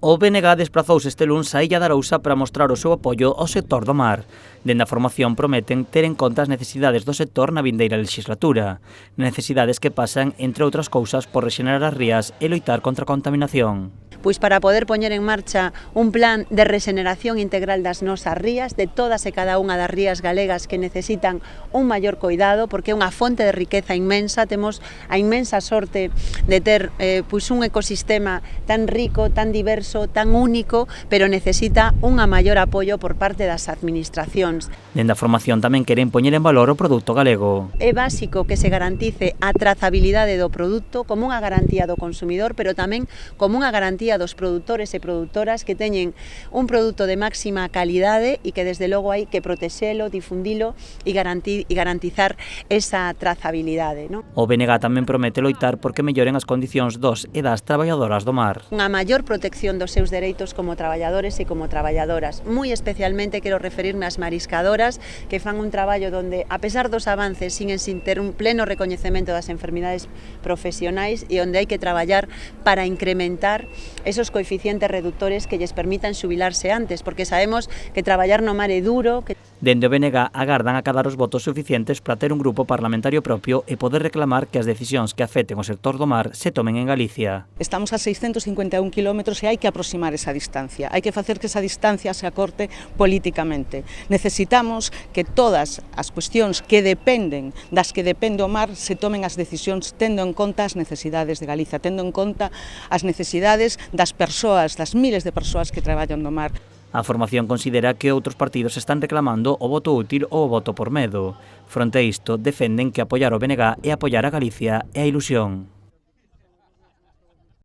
O BNG desprazouse este luns á Illa de Arousa para mostrar o seu apoio ao sector do mar. Dende a formación prometen ter en conta as necesidades do sector na vindeira legislatura. Necesidades que pasan, entre outras cousas, por rexenerar as rías e loitar contra a contaminación. Pois para poder poñer en marcha un plan de rexeneración integral das nosas rías, de todas e cada unha das rías galegas que necesitan un maior coidado, porque é unha fonte de riqueza inmensa. Temos a inmensa sorte de ter pois un ecosistema tan rico, tan diverso, tan único, pero necesita unha maior apoio por parte das administracións. Dende a formación tamén queren poñer en valor o produto galego. É básico que se garantice a trazabilidade do produto como unha garantía do consumidor, pero tamén como unha garantía dos produtores e produtoras que teñen un produto de máxima calidade e que desde logo hai que protexelo, difundilo e garantizar esa trazabilidade, non? O BNG tamén promete loitar porque melloren as condicións dos e das traballadoras do mar. Unha maior protección dos seus dereitos como traballadores e como traballadoras. Moi especialmente quero referirme ás mariscadoras que fan un traballo donde, a pesar dos avances, siguen sin ter un pleno recoñecemento das enfermidades profesionais e onde hai que traballar para incrementar esos coeficientes reductores que lles permitan xubilarse antes, porque sabemos que traballar no mar é duro. Dende o BNG agardan acadar os votos suficientes para ter un grupo parlamentario propio e poder reclamar que as decisións que afecten o sector do mar se tomen en Galicia. Estamos a 651 kilómetros e hai que aproximar esa distancia, hai que facer que esa distancia se acorte políticamente. Necesitamos que todas as cuestións que dependen das que depende o mar se tomen as decisións tendo en conta as necesidades de Galicia, tendo en conta as necesidades das persoas, das miles de persoas que traballan no mar. A formación considera que outros partidos están reclamando o voto útil ou o voto por medo. Fronte a isto, defenden que apoiar o BNG é apoiar a Galicia e a ilusión.